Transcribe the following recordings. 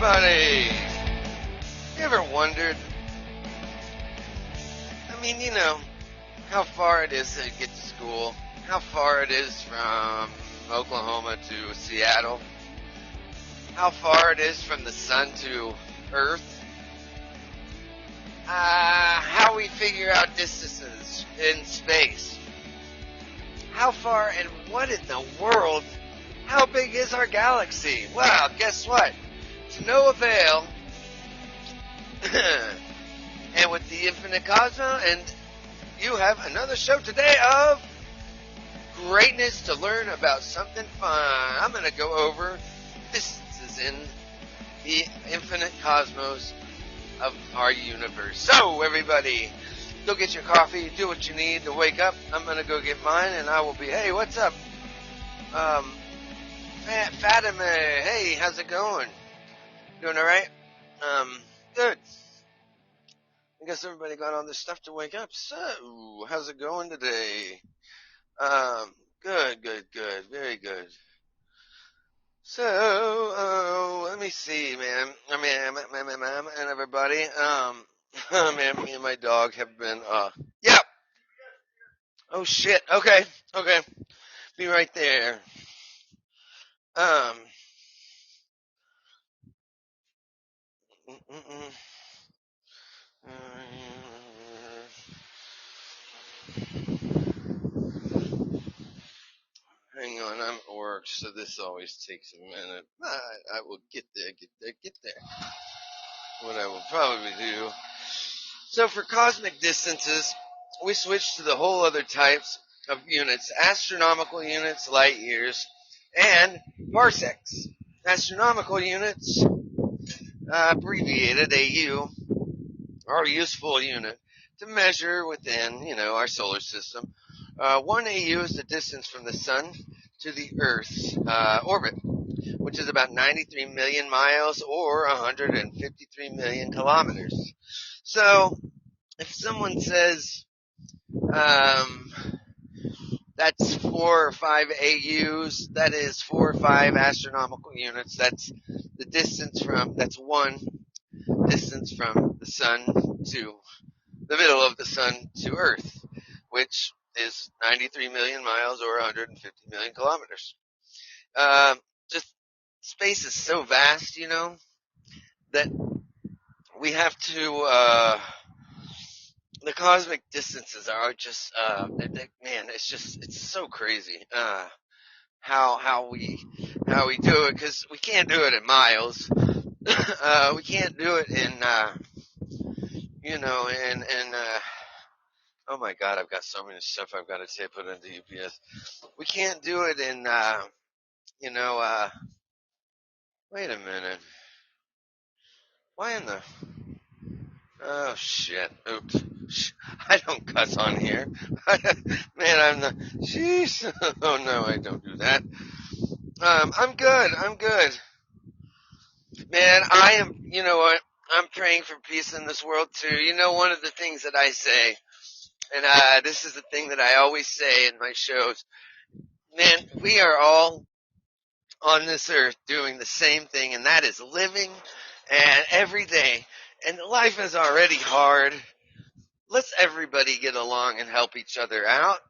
everybody! You ever wondered, how far it is to get to school? How far it is from Oklahoma to Seattle? How far it is from the sun to Earth? How we figure out distances in space? How far and what in the world? How big is our galaxy? Well, guess what? To no avail. And with the Infinite Cosmo, and you have another show today of greatness to learn about something fun. I'm going to go over distances in the infinite cosmos of our universe. So, everybody, go get your coffee, do what you need to wake up. I'm going to go get mine, and I will be, hey, what's up? Fatima, hey, how's it going? Doing all right? Good. I guess everybody got all this stuff to wake up. So, how's it going today? Good. Very good. So, let me see, man. And everybody. Man, me and my dog have been, yeah. Oh, shit. Okay. Be right there. Hang on, I'm at work, so this always takes a minute. I will get there. What I will probably do. So for cosmic distances, we switch to the whole other types of units. Astronomical units, light years, and parsecs. Astronomical units, abbreviated AU, are a useful unit to measure within, our solar system. 1 AU is the distance from the sun to the Earth's orbit, which is about 93 million miles or 153 million kilometers. So, if someone says that's 4 or 5 AUs, that is 4 or 5 astronomical units. That's the distance that's one distance from the sun to the middle of the sun to Earth, which is 93 million miles or 150 million kilometers. Just space is so vast, that we have to, the cosmic distances are just, it's so crazy, how we do it, because we can't do it in miles. We can't do it in, oh my God, I've got so many stuff I've got to put into UPS. We can't do it in, wait a minute. Why in the, oh shit, oops. I don't cuss on here. Man, jeez. Oh no, I don't do that. I'm good. Man, I am, you know what? I'm praying for peace in this world too. One of the things that I say, and this is the thing that I always say in my shows, man, we are all on this earth doing the same thing, and that is living and every day. And life is already hard. Let's everybody get along and help each other out.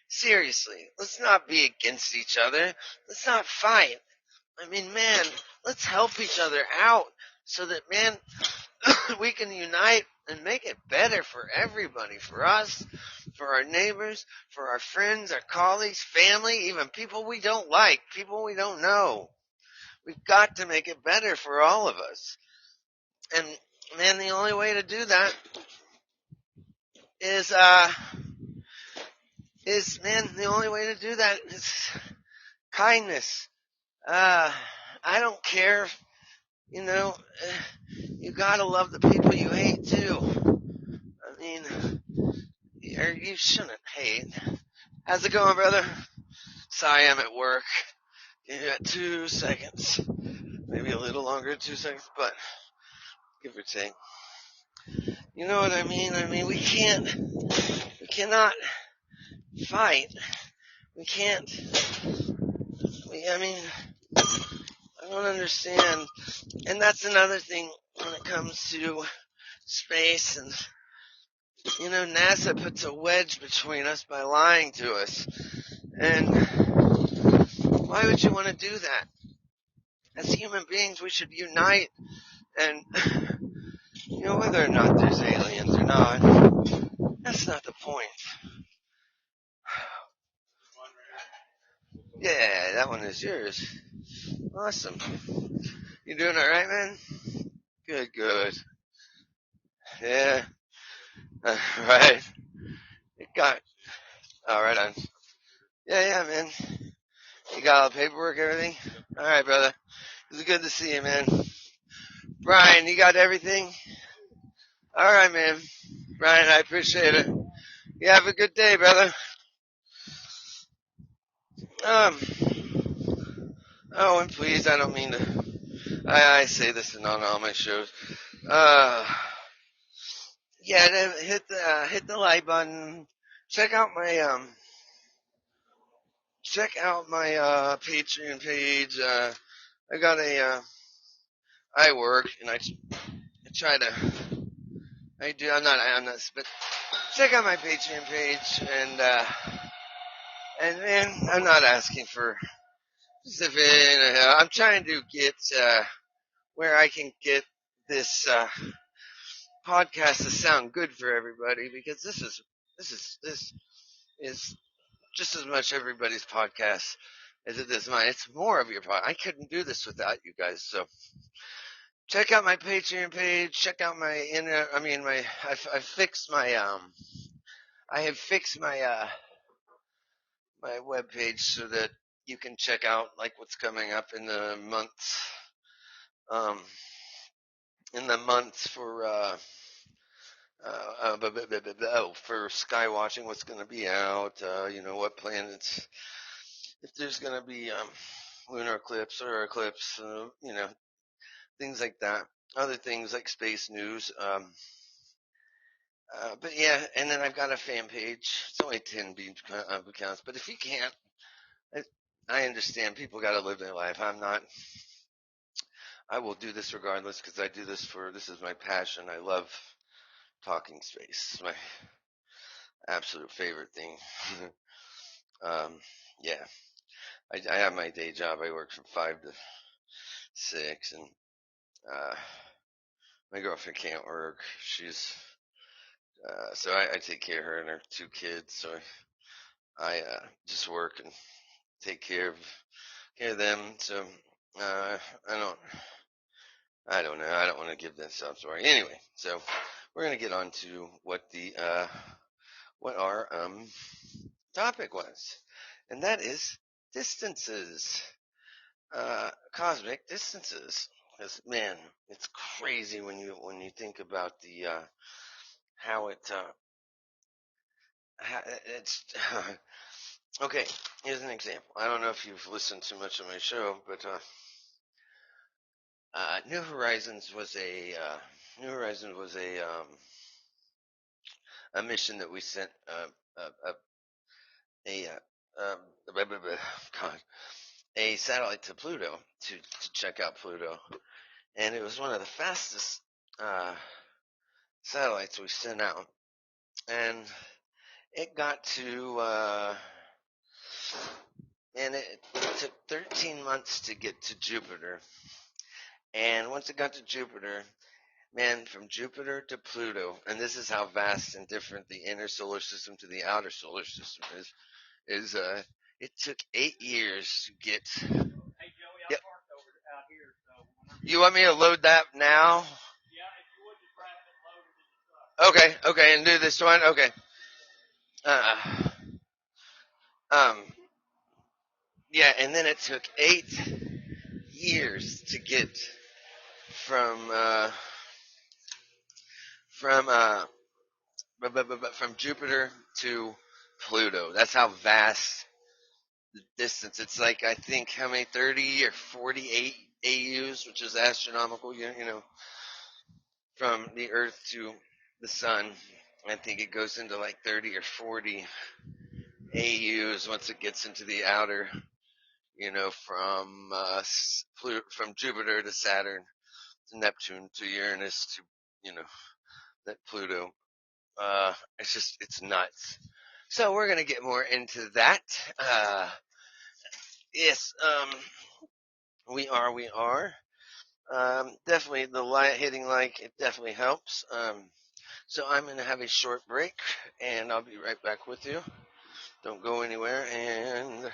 Seriously, let's not be against each other. Let's not fight. I mean, man, let's help each other out so that, man, we can unite and make it better for everybody, for us, for our neighbors, for our friends, our colleagues, family, even people we don't like, people we don't know. We've got to make it better for all of us. And, man, the only way to do that is kindness. I don't care, you gotta love the people you hate too. I mean, you shouldn't hate. How's it going, brother? Sorry, I'm at work. You got 2 seconds. Maybe a little longer than 2 seconds, but give or take. You know what I mean? I mean, we cannot fight. We can't, I don't understand. And that's another thing when it comes to space. And, NASA puts a wedge between us by lying to us. And why would you want to do that? As human beings, we should unite. And, whether or not there's aliens or not, that's not the point. Yeah, that one is yours. Awesome. You doing alright, man? Good, good. Yeah. Right. It got, right on. Yeah, man. You got all the paperwork, everything? Alright, brother. It was good to see you, man. Brian, you got everything? Alright, man. Brian, I appreciate it. You have a good day, brother. And please, I don't mean to, I say this on all my shows. Yeah, then hit the like button. Check out my Patreon page. I got I work and I try to, I'm not, but check out my Patreon page and then I'm not asking for specific, I'm trying to get, where I can get this, podcast to sound good for everybody because this is just as much everybody's podcast as it is mine. It's more of your podcast. I couldn't do this without you guys. So check out my Patreon page. Check out my I fixed my I have fixed my my web page so that you can check out like what's coming up in the um months for for sky watching, what's going to be out, what planets, if there's going to be lunar eclipse or eclipse, things like that. Other things like space news. But yeah, and then I've got a fan page. It's only 10 accounts, but if you can't, I understand people got to live their life. I will do this regardless because this is my passion. I love talking space. It's my absolute favorite thing. Yeah, I have my day job. I work from 5 to 6, and my girlfriend can't work. She's so I take care of her and her 2 kids. So I just work and take care of them. So I don't know. I don't want to give that sob story. Anyway, so we're gonna get on to what our topic was, and that is distances, cosmic distances. Because man, it's crazy when you think about the how it's okay. Here's an example. I don't know if you've listened too much of my show, but New Horizons was a mission that we sent a God, a satellite to Pluto to check out Pluto, and it was one of the fastest satellites we sent out, and it got to and it took 13 months to get to Jupiter, and once it got to Jupiter, man, from Jupiter to Pluto, and this is how vast and different the inner solar system to the outer solar system is it took 8 years to get. Hey Joey, yep. Out here, so you want me to load that now? Yeah, if you would just grab it and load it in the truck. Okay, and do this one. Okay. Yeah, and then it took 8 years to get from from uh, from Jupiter to Pluto. That's how vast the distance. It's like I think how many 30 or 48 AUs, which is astronomical. From the Earth to the Sun. I think it goes into like 30 or 40 AUs once it gets into the outer from Jupiter to Saturn to Neptune to Uranus to, that Pluto. It's nuts. So we're going to get more into that. Yes, we are. Definitely the hitting like, it definitely helps. So I'm going to have a short break and I'll be right back with you. Don't go anywhere and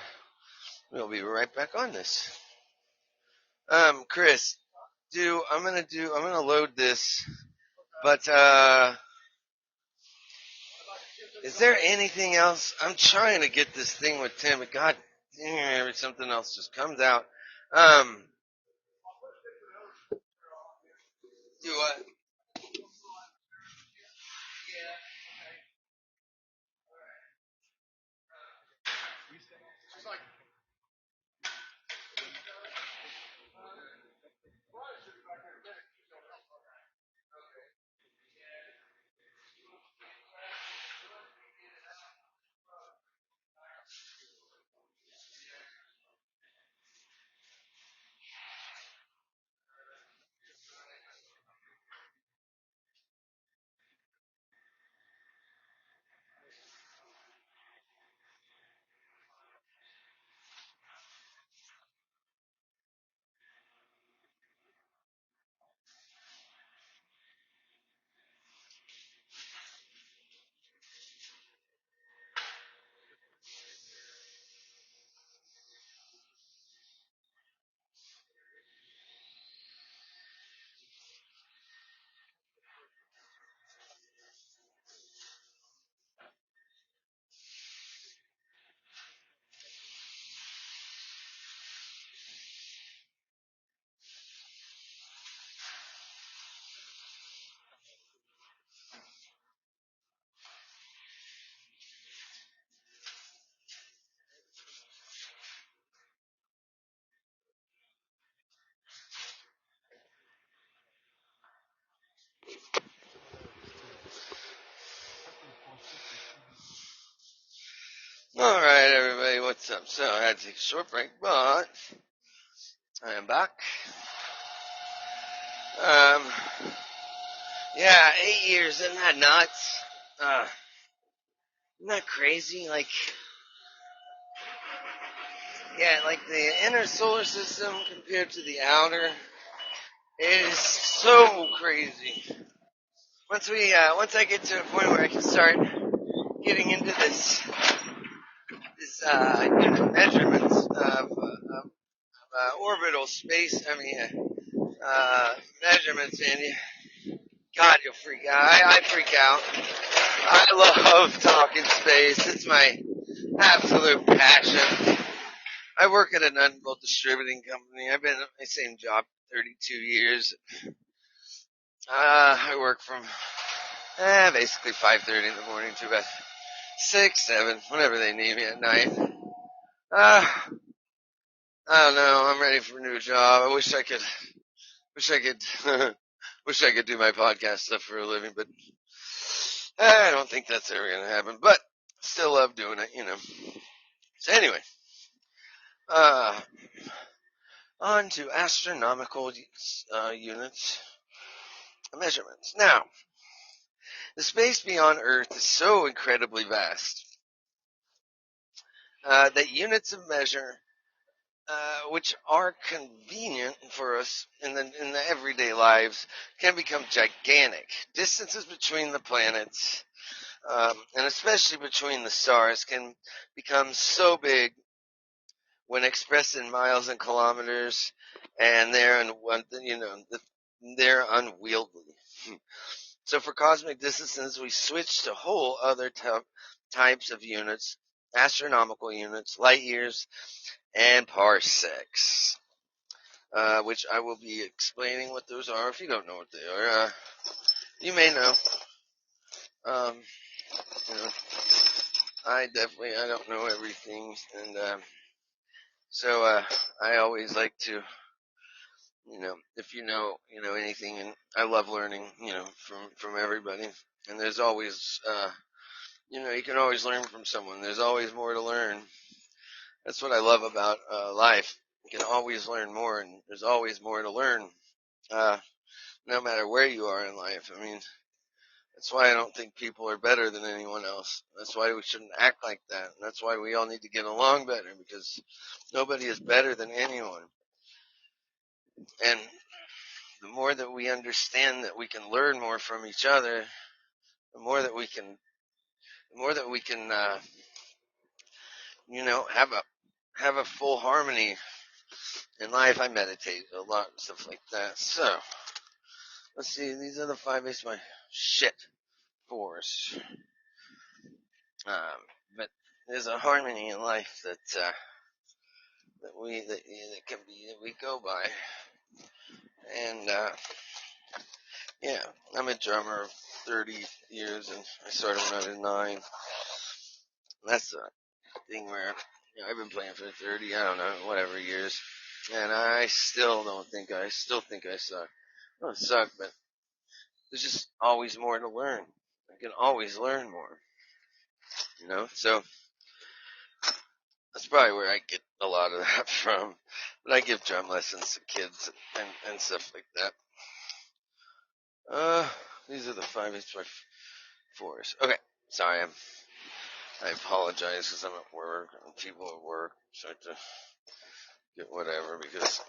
we'll be right back on this. Chris, I'm going to load this, but, is there anything else? I'm trying to get this thing with Tim, but God damn, something else just comes out. Do what? All right, everybody, what's up? So I had to take a short break, but I am back. Um, yeah, 8 years, isn't that nuts? Isn't that crazy? Like, yeah, like the inner solar system compared to the outer, it is so crazy. Once I get to a point where I can start getting into this unit measurements of orbital space, measurements, and God, you'll freak out. I freak out. I love talking space. It's my absolute passion. I work at an unbolt distributing company. I've been at my same job 32 years. I work from basically 5:30 in the morning to about 6, 7, whenever they need me at night. I don't know. I'm ready for a new job. I wish I could, wish I could do my podcast stuff for a living, but I don't think that's ever going to happen. But still love doing it. So anyway, on to astronomical units measurements. Now, the space beyond Earth is so incredibly vast that units of measure, which are convenient for us in the everyday lives, can become gigantic. Distances between the planets, and especially between the stars, can become so big when expressed in miles and kilometers, and they're unwieldy. So for cosmic distances, we switch to whole other types of units, astronomical units, light years, and parsecs, which I will be explaining what those are. If you don't know what they are, you may know. Um, I don't know everything, and so I always like to, if anything, and I love learning, from everybody, and there's always, you can always learn from someone. There's always more to learn. That's what I love about life. You can always learn more, and there's always more to learn, uh, no matter where you are in life. I mean, that's why I don't think people are better than anyone else. That's why we shouldn't act like that. And that's why we all need to get along better, because nobody is better than anyone. And the more that we understand that we can learn more from each other, the more that we can, have a full harmony in life. I meditate a lot and stuff like that. So let's see. These are the 5 aces of my shit fours. But there's a harmony in life that we go by. And yeah, I'm a drummer of 30 years, and I started when I was 9. That's a thing where I've been playing for 30, I don't know, whatever years, and I still think I suck. I don't suck, but there's just always more to learn. I can always learn more, So that's probably where I get a lot of that from. But I give drum lessons to kids and stuff like that. These are the 5 aces by 4s. Okay, sorry, I apologize because I'm at work and people at work start to get whatever, because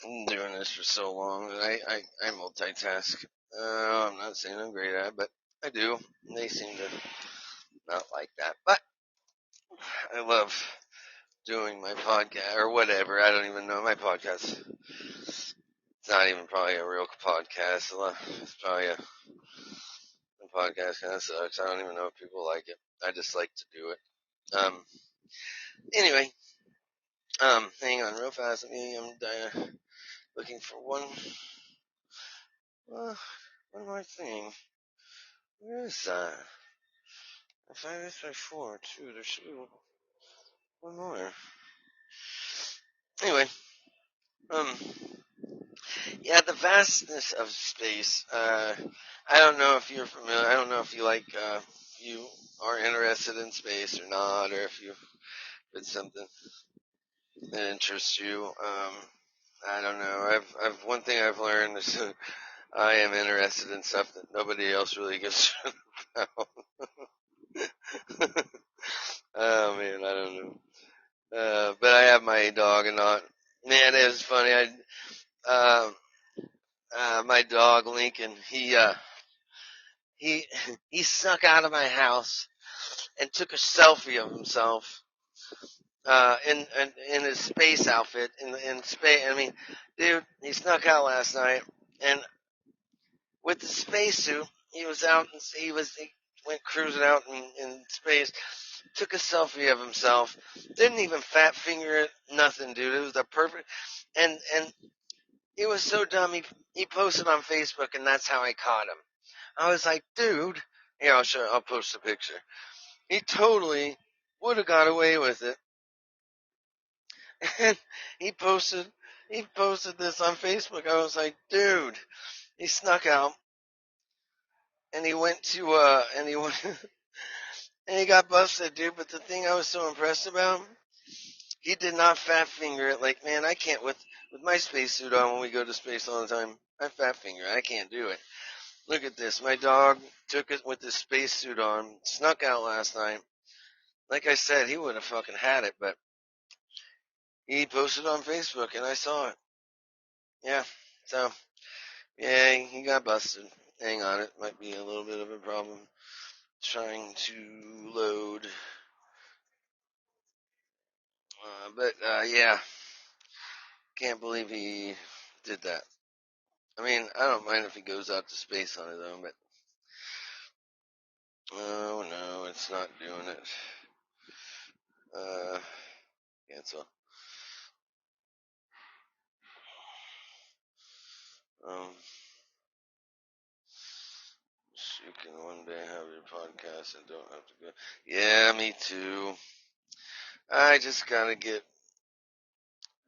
I'm doing this for so long that I multitask. I'm not saying I'm great at it, but I do. They seem to not like that. But I love doing my podcast or whatever. I don't even know my podcast. It's not even probably a real podcast. It's probably a podcast kind of sucks. I don't even know if people like it. I just like to do it. Anyway, hang on real fast. I'm looking for one more thing. Where is that? If I miss by 4, 2, there should be one more. Anyway, um, yeah, the vastness of space. I don't know if you're familiar. I don't know if you are interested in space or not, or if it's something that interests you. I don't know. One thing I've learned is I am interested in stuff that nobody else really gives a shit about. Oh man, I don't know. But I have my dog and not. Man, it was funny. My dog Lincoln, he he snuck out of my house and took a selfie of himself, in his space outfit in space. I mean, dude, he snuck out last night, and with the spacesuit, he was out. He went cruising out in space. Took a selfie of himself. Didn't even fat finger it. Nothing, dude. It was the perfect. And he was so dumb. He posted on Facebook, and that's how I caught him. I was like, dude. Here, I'll post a picture. He totally would have got away with it. And he posted this on Facebook. I was like, dude. He snuck out, and he went to and he went and he got busted, dude. But the thing I was so impressed about, he did not fat finger it. Like, man, I can't with my spacesuit on when we go to space all the time. I fat finger. I can't do it. Look at this. My dog took it with his spacesuit on. Snuck out last night. Like I said, he would have fucking had it, but he posted on Facebook, and I saw it. Yeah. So, yeah, he got busted. Hang on, it might be a little bit of a problem trying to load. But yeah, can't believe he did that. I mean, I don't mind if he goes out to space on his own, but oh no, it's not doing it. Cancel. Um, you can one day have your podcast and don't have to go. Yeah, me too. I just gotta get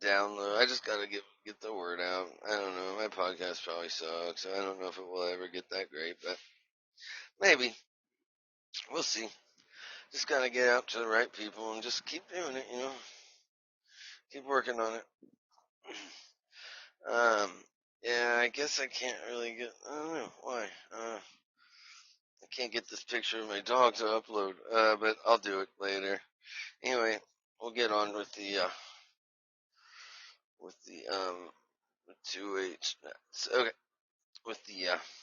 download. I just gotta get the word out. I don't know. My podcast probably sucks. I don't know if it will ever get that great, but maybe we'll see. Just gotta get out to the right people and just keep doing it, keep working on it. Um, yeah, I guess I can't really get. I don't know why. I can't get this picture of my dog to upload. But I'll do it later. Anyway, we'll get on with the 2H. Okay, with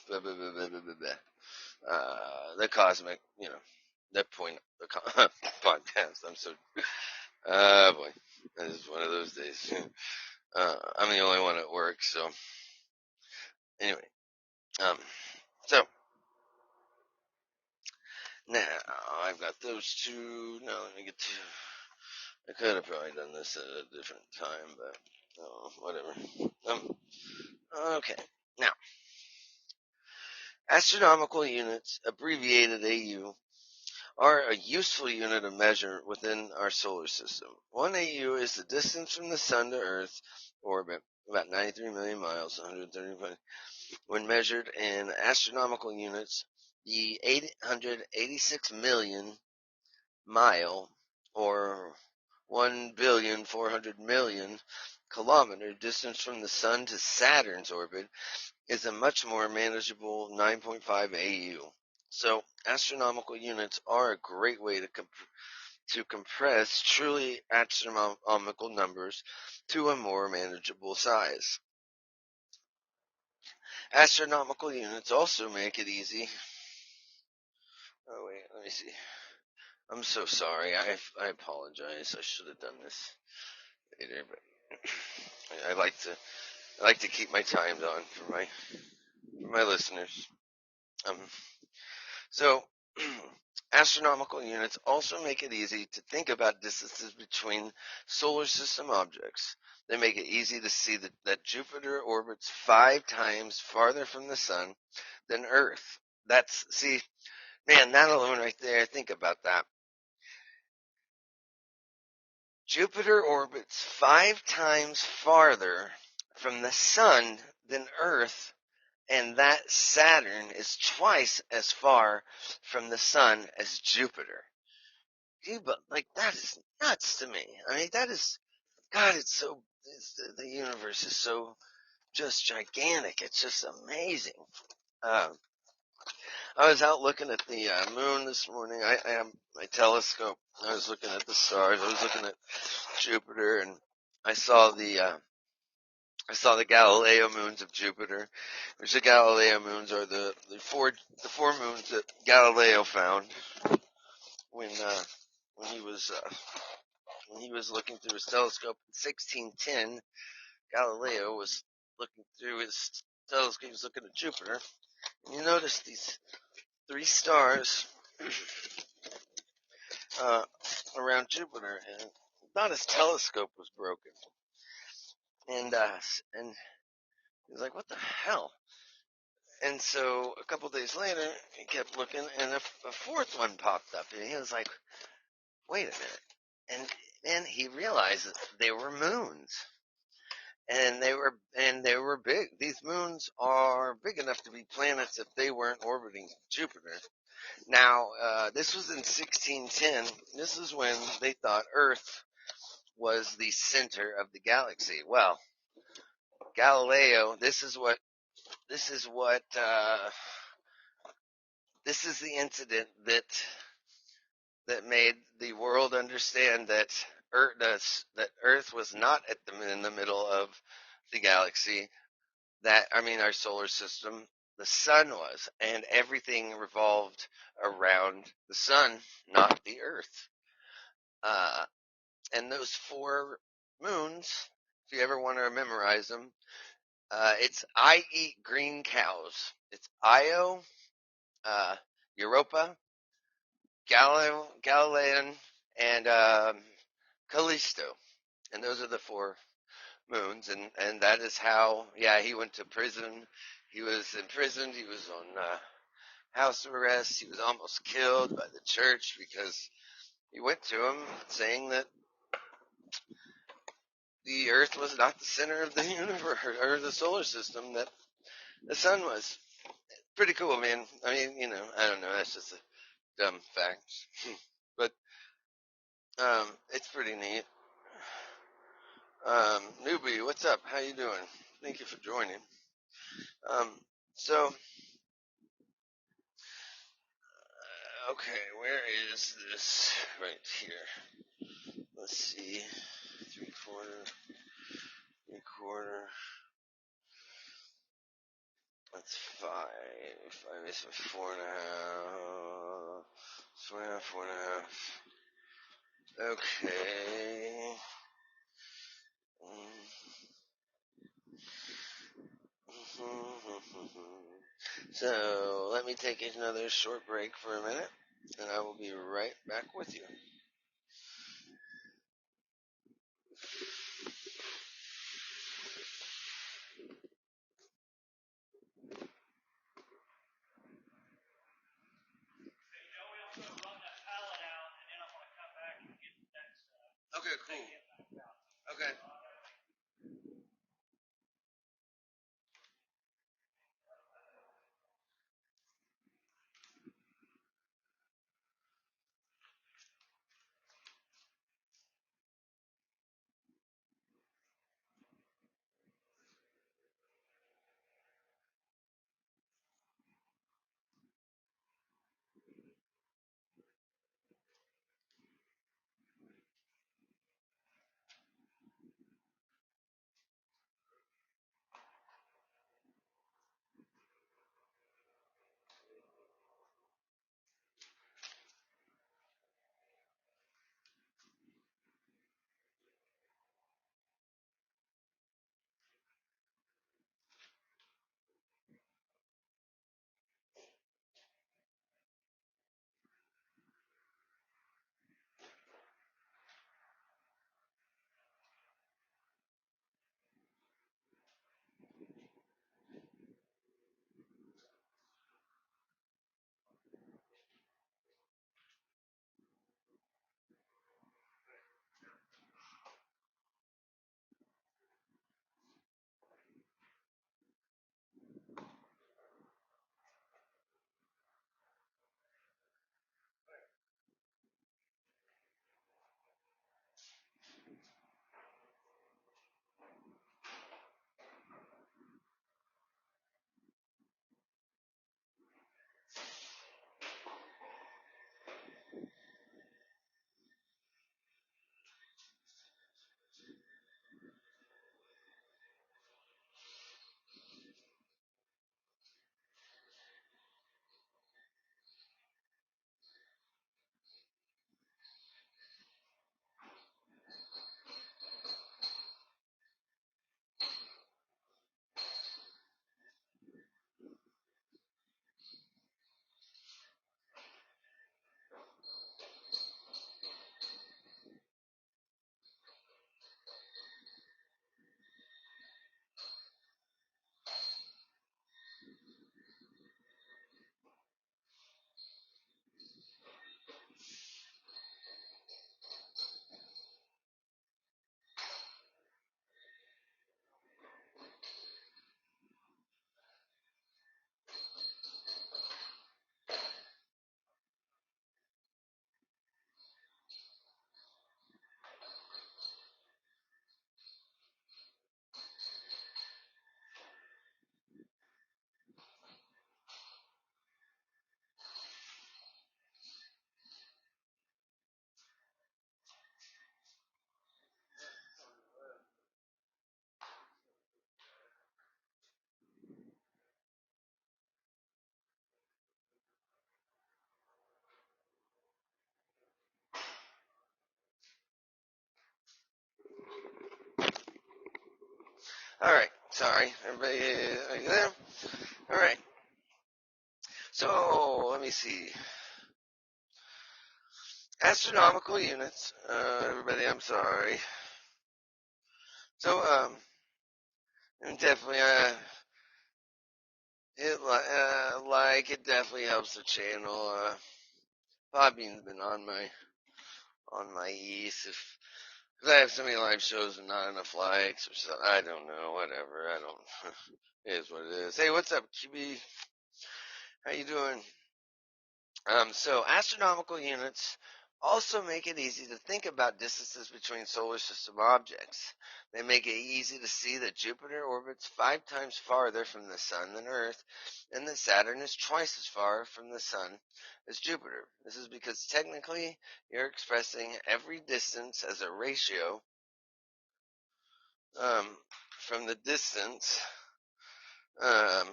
blah, blah, blah, blah, blah, blah, the cosmic, that point, the podcast. I'm so, boy, this is one of those days. I'm the only one at work, so anyway, um, so now I've got those two. Now let me get to. I could have probably done this at a different time, but whatever. Okay. Now, astronomical units, abbreviated AU, are a useful unit of measure within our solar system. 1 AU is the distance from the Sun to Earth orbit, about 93 million miles, 135. When measured in astronomical units, the 886 million mile, or 1,400,000,000 kilometer distance from the Sun to Saturn's orbit is a much more manageable 9.5 AU. So astronomical units are a great way to compress truly astronomical numbers to a more manageable size. Astronomical units also make it easy. Oh wait, let me see. I'm so sorry. I apologize. I should have done this later, but I like to keep my time on for my listeners. Um, so astronomical units also make it easy to think about distances between solar system objects. They make it easy to see that Jupiter orbits 5 times farther from the Sun than Earth. Man, that alone right there, think about that. Jupiter orbits 5 times farther from the Sun than Earth, and that Saturn is twice as far from the Sun as Jupiter. Like, that is nuts to me. I mean, that is, God, the universe is so just gigantic. It's just amazing. I was out looking at the moon this morning. I have my telescope. I was looking at the stars. I was looking at Jupiter, and I saw the Galileo moons of Jupiter. Which the Galileo moons are the four moons that Galileo found when he was looking through his telescope in 1610. Galileo was looking through his telescope. He was looking at Jupiter, and you notice these 3 stars around Jupiter, and thought his telescope was broken. And he was like, "What the hell?" And so a couple days later, he kept looking, and a 4th one popped up, and he was like, "Wait a minute!" And then he realized that they were moons, and they were big. These moons are big enough to be planets if they weren't orbiting Jupiter. Now, this was in 1610. This is when they thought Earth was the center of the galaxy. Well, Galileo, this is the incident that made the world understand that Earth was not in the middle of the galaxy. Our solar system. The sun was, and everything revolved around the sun, not the Earth. And those 4 moons, if you ever want to memorize them, it's I eat green cows. It's Io, Europa, Galilean, and Callisto. And those are the 4 moons. And that is how, he went to prison. He was imprisoned. He was on house arrest. He was almost killed by the church because he went to him saying that the Earth was not the center of the universe or the solar system, that the sun was. Pretty cool, man. I mean, I don't know. That's just a dumb fact. But it's pretty neat. Newbie, what's up? How you doing? Thank you for joining. Um, so okay, where is this? Right here. Let's see. 3/4, 3/4. That's 5. 5 is 4.5. 4.5, 4.5. Okay. So let me take another short break for a minute, and I will be right back with you. Okay, cool. Okay. All right. Sorry, everybody. Are you there? All right. So let me see. Astronomical units. Everybody, I'm sorry. So definitely it definitely helps the channel. Podbean's been on my east if because I have so many live shows and not enough likes or so. I don't know. Whatever. I don't. It is what it is. Hey, what's up, QB? How you doing? So astronomical units also make it easy to think about distances between solar system objects. They make it easy to see that Jupiter orbits 5 times farther from the Sun than Earth, and that Saturn is twice as far from the Sun as Jupiter. This is because technically you're expressing every distance as a ratio from the distance um,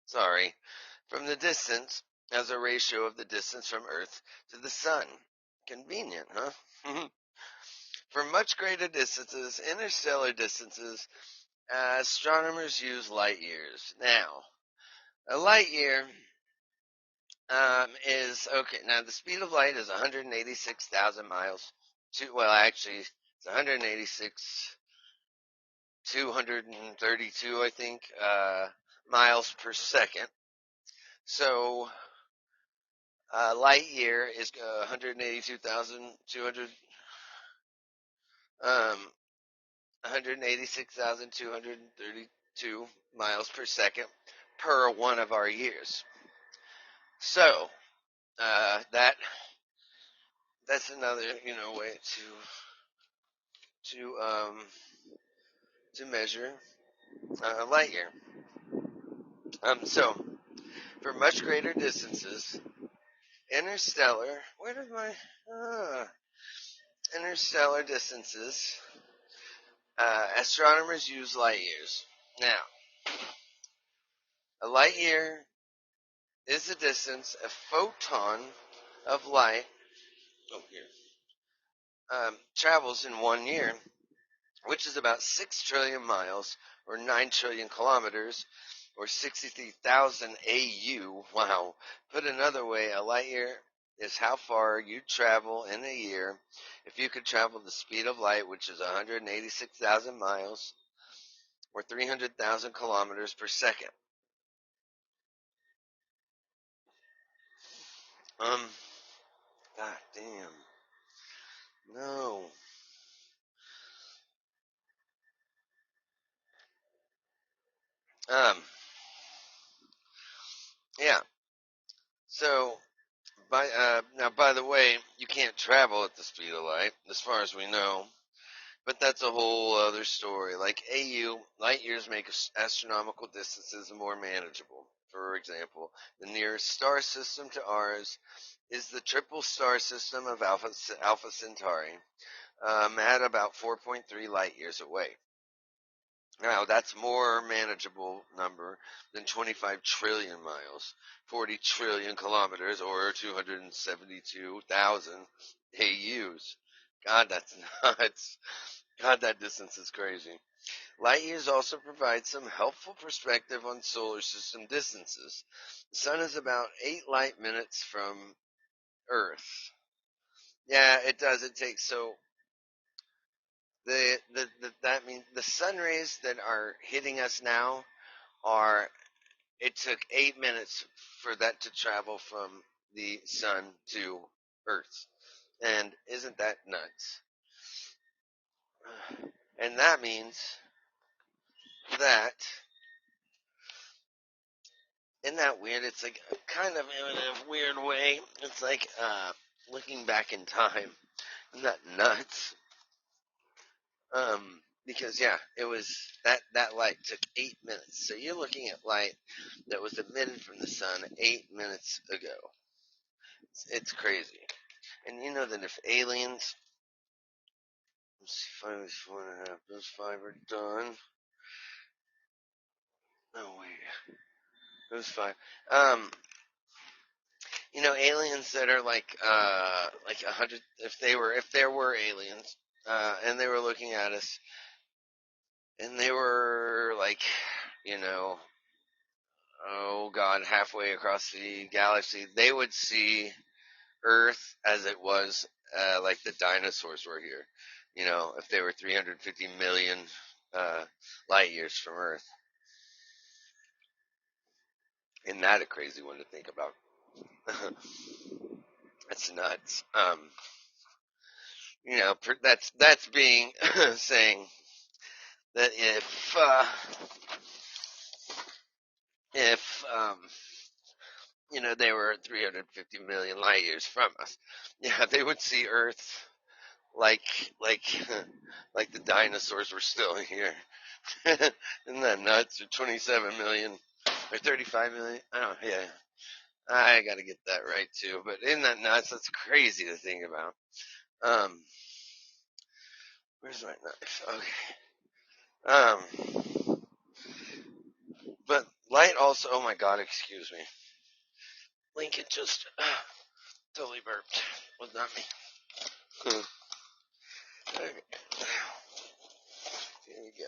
sorry, from the distance as a ratio of the distance from Earth to the Sun. Convenient, huh? For much greater distances, interstellar distances, astronomers use light years. Now, a light year is, okay, now the speed of light is 186,000 miles. Well, actually, it's 186, 232, I think, miles per second. So, light year is 182,200, 186,232 miles per second per one of our years. So, that's another, way to measure light year. So for much greater distances, interstellar distances, astronomers use light years. Now, a light year is the distance a photon of light travels in 1 year, which is about 6 trillion miles, or 9 trillion kilometers, or 63,000 AU. Wow. Put another way, a light year is how far you'd travel in a year if you could travel the speed of light, which is 186,000 miles, or 300,000 kilometers per second. God damn. No. Yeah. So, by the way, you can't travel at the speed of light, as far as we know. But that's a whole other story. Like AU, light years make astronomical distances more manageable. For example, the nearest star system to ours is the triple star system of Alpha Centauri, at about 4.3 light years away. Now, that's more manageable number than 25 trillion miles, 40 trillion kilometers, or 272,000 AUs. God, that's nuts. God, that distance is crazy. Light years also provide some helpful perspective on solar system distances. The sun is about 8 light minutes from Earth. Yeah, it does. It takes, so that means the sun rays that are hitting us now are, it took 8 minutes for that to travel from the sun to Earth. And isn't that nuts? And that means that, isn't that weird? It's like kind of in a weird way. It's like looking back in time. Isn't that nuts? Because yeah, it was that light took 8 minutes. So you're looking at light that was emitted from the sun 8 minutes ago. It's crazy. And you know that if aliens, let's see, 5 is 4.5. Those 5 are done. No wait, those 5. Aliens that are like 100. If there were aliens, and they were looking at us, and they were like, you know, oh God, halfway across the galaxy, they would see Earth as it was, like the dinosaurs were here. If they were 350 million light years from Earth. Isn't that a crazy one to think about? That's nuts. That's being saying that if they were 350 million light years from us. Yeah, they would see Earth like like like the dinosaurs were still here. Isn't that nuts? Or 27 million or 35 million? Oh yeah, I got to get that right too. But isn't that nuts? That's crazy to think about. Where's my knife? Okay. But light also. Oh my God, excuse me. Lincoln just totally burped. Was not me. Okay. Here we go.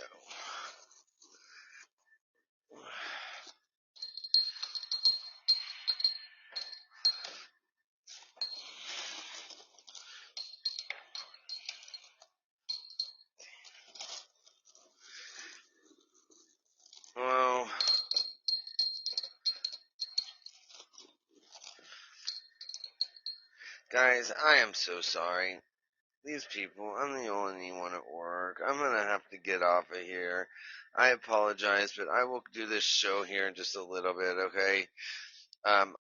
Well, guys, I am so sorry. These people, I'm the only one at work. I'm gonna have to get off of here. I apologize, but I will do this show here in just a little bit, okay?